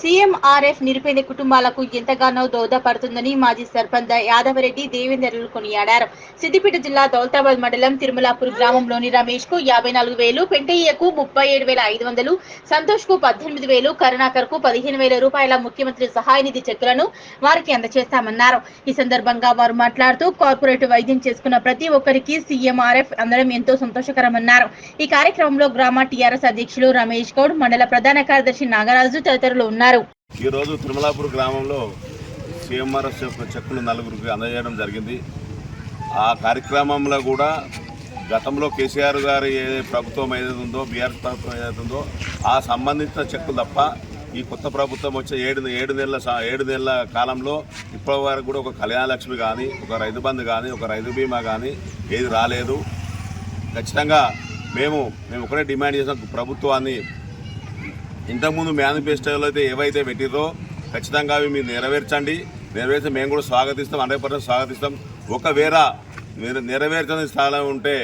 CMRF నిరుపేద కుటుంబాలకు ఎంతగానో దోహదపడుతుందని మాజీ సర్పంచ్ యాదవరెడ్డి దేవేందర్లు కొనియాడారు. సిద్దిపేట జిల్లా దౌలతాబాద్ మండలం తిరుమలాపూర్ గ్రామంలోని రమేష్ కు 54,000, పెంటయ్యకు 37,500, సంతోష్ కు 18,000, కరుణాకర్ కు 15,000 రూపాయల ముఖ్యమంత్రి సహాయ నిధి చెక్కులను వారికి అందజేస్తామన్నారు. ఈ సందర్భంగా వారు మాట్లాడుతూ కార్పొరేట్ వైద్యం చేసుకున్న ప్రతి ఒక్కరికి సీఎంఆర్ఎఫ్ అందడం ఎంతో సంతోషకరమన్నారు. ఈ కార్యక్రమంలో గ్రామ టీఆర్ఎస్ అధ్యక్షులు రమేష్ గౌడ్, మండల ప్రధాన కార్యదర్శి నాగరాజు తదితరులు ఉన్నారు. ఈరోజు తిరుమలాపూర్ గ్రామంలో సీఎంఆర్ఎఫ్ చెక్కులు నలుగురికి అందజేయడం జరిగింది. ఆ కార్యక్రమంలో కూడా గతంలో కేసీఆర్ గారి ప్రభుత్వం ఏదైతే ఉందో, బీఆర్ఎస్ ప్రభుత్వం ఏదైతే ఉందో ఆ సంబంధించిన చెక్కులు తప్ప ఈ కొత్త ప్రభుత్వం వచ్చే ఏడు నెలల కాలంలో ఇప్పటి వరకు కూడా ఒక కళ్యాణ లక్ష్మి కానీ, ఒక రైతు బంధు కానీ, ఒక రైతు బీమా కానీ ఏది రాలేదు. ఖచ్చితంగా మేము ఒకటే డిమాండ్ చేసాం, ప్రభుత్వాన్ని ఇంతకుముందు మేనిఫెస్టోలో అయితే ఏవైతే పెట్టిరో ఖచ్చితంగా అవి మీరు నెరవేర్చి మేము కూడా స్వాగతిస్తాం, 100% స్వాగతిస్తాం. ఒకవేళ మీరు నెరవేర్చని స్థానం ఉంటే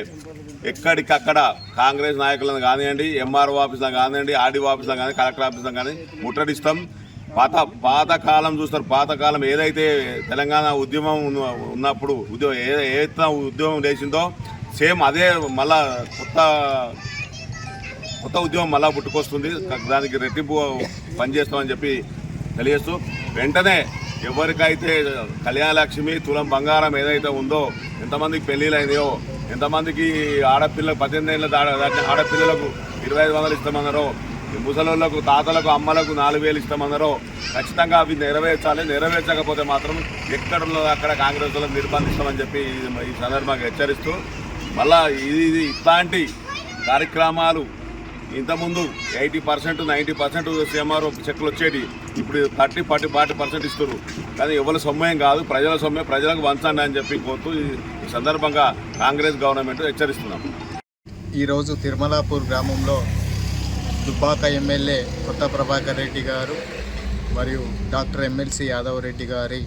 ఎక్కడికక్కడ కాంగ్రెస్ నాయకులను కానివ్వండి, ఎంఆర్ఓ ఆఫీసులో కానివ్వండి, ఆర్డీఓ ఆఫీసులో కానీ, కలెక్టర్ ఆఫీసులో కానీ ముట్టడిస్తాం. పాతకాలం చూస్తారు. పాతకాలం ఏదైతే తెలంగాణ ఉద్యమం ఉన్నప్పుడు ఏదైతే ఉద్యమం చేసిందో సేమ్ అదే మళ్ళా కొత్త ఉద్యమం మళ్ళా పుట్టుకొస్తుంది. దానికి రెట్టింపు పనిచేస్తామని చెప్పి తెలియజేస్తూ, వెంటనే ఎవరికైతే కళ్యాణ లక్ష్మి, తులం బంగారం ఏదైతే ఉందో, ఎంతమందికి పెళ్ళిళ్ళు అయినాయో, ఎంతమందికి ఆడపిల్లలకు 18 ఏళ్ళ దాటిన ఆడపిల్లలకు 2,500 ఇస్తామన్నారో, ముసలోళ్ళకు, తాతలకు, అమ్మలకు 4,000 ఇస్తామన్నారో ఖచ్చితంగా అవి నెరవేర్చాలి. నెరవేర్చకపోతే మాత్రం ఎక్కడున్నదో అక్కడ కాంగ్రెస్ వాళ్ళని నిర్బంధిస్తామని చెప్పి ఈ సందర్భంగా హెచ్చరిస్తూ, మళ్ళా ఇది ఇట్లాంటి కార్యక్రమాలు ఇంతకుముందు 80%, 90% సీఎంఆర్ చెక్కులు వచ్చేటి, ఇప్పుడు 30-40% ఇస్తారు. కానీ ఎవరి సొమ్మేం కాదు, ప్రజల సొమ్మే, ప్రజలకు వంచండి అని చెప్పి కోరుతూ ఈ సందర్భంగా కాంగ్రెస్ గవర్నమెంట్ హెచ్చరిస్తున్నాం. ఈరోజు తిరుమలాపూర్ గ్రామంలో దుబ్బాక ఎమ్మెల్యే కొత్త ప్రభాకర్ రెడ్డి గారు మరియు డాక్టర్ ఎమ్మెల్సీ యాదవ్ రెడ్డి గారి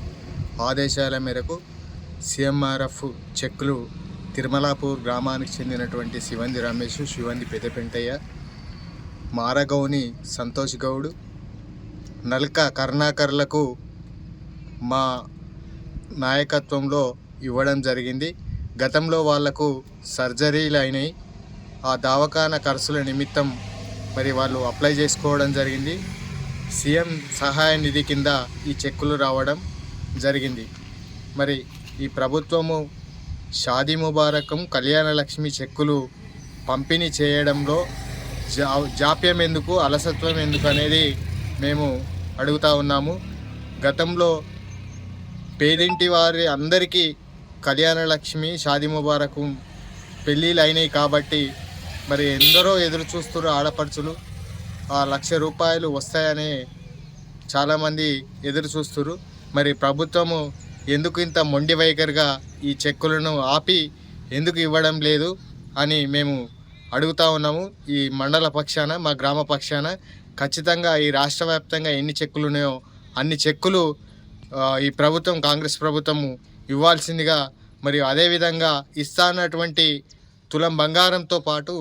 ఆదేశాల మేరకు సీఎంఆర్ఎఫ్ చెక్కులు తిరుమలాపూర్ గ్రామానికి చెందినటువంటి శివంది రమేష్, శివంది పెద్దపెంటయ్య, మారగౌని సంతోష్ గౌడ్, నల్క కరుణాకర్లకు మా నాయకత్వంలో ఇవ్వడం జరిగింది. గతంలో వాళ్లకు సర్జరీలు అయినాయి. ఆ దవాఖానా ఖర్చుల నిమిత్తం మరి వాళ్ళు అప్లై చేసుకోవడం జరిగింది. సీఎం సహాయ నిధి కింద ఈ చెక్కులు రావడం జరిగింది. మరి ఈ ప్రభుత్వము షాదీ ముబారకం, కళ్యాణ లక్ష్మి చెక్కులు పంపిణీ చేయడంలో జాప్యం ఎందుకు, అలసత్వం ఎందుకు అనేది మేము అడుగుతూ ఉన్నాము. గతంలో పేదింటి వారి అందరికీ కళ్యాణ లక్ష్మి, షాదీ ముబారకు పెళ్ళిళ్ళు అయినాయి కాబట్టి మరి ఎందరో ఎదురు చూస్తున్నారు ఆడపడుచులు. ఆ ₹1,00,000 వస్తాయని చాలామంది ఎదురు చూస్తున్నారు. మరి ప్రభుత్వము ఎందుకు ఇంత మొండి వైఖరిగా ఈ చెక్కులను ఆపి ఎందుకు ఇవ్వడం లేదు అని మేము అడుగుతూ ఉన్నాము. ఈ మండల పక్షాన, మా గ్రామ పక్షాన ఖచ్చితంగా ఈ రాష్ట్ర వ్యాప్తంగా ఎన్ని చెక్కులు ఉన్నాయో అన్ని చెక్కులు ఈ ప్రభుత్వం, కాంగ్రెస్ ప్రభుత్వము ఇవ్వాల్సిందిగా, మరియు అదేవిధంగా ఇస్తానటువంటి తులం బంగారంతో పాటు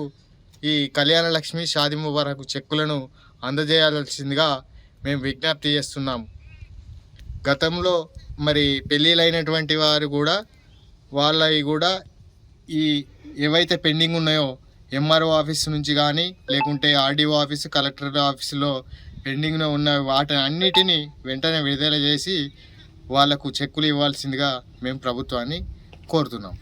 ఈ కళ్యాణ లక్ష్మి, షాదీ ముబారక్ చెక్కులను అందజేయాల్సిందిగా మేము విజ్ఞప్తి చేస్తున్నాము. గతంలో మరి పెళ్ళిళ్ళైనటువంటి వారు కూడా వాళ్ళవి కూడా ఈ ఏవైతే పెండింగ్ ఉన్నాయో ఎంఆర్ఓ ఆఫీస్ నుంచి కానీ, లేకుంటే ఆర్డీఓ ఆఫీసు, కలెక్టర్ ఆఫీసులో పెండింగ్లో ఉన్న వాటి అన్నిటినీ వెంటనే విడుదల చేసి వాళ్లకు చెక్కులు ఇవ్వాల్సిందిగా మేము ప్రభుత్వాన్ని కోరుతున్నాం.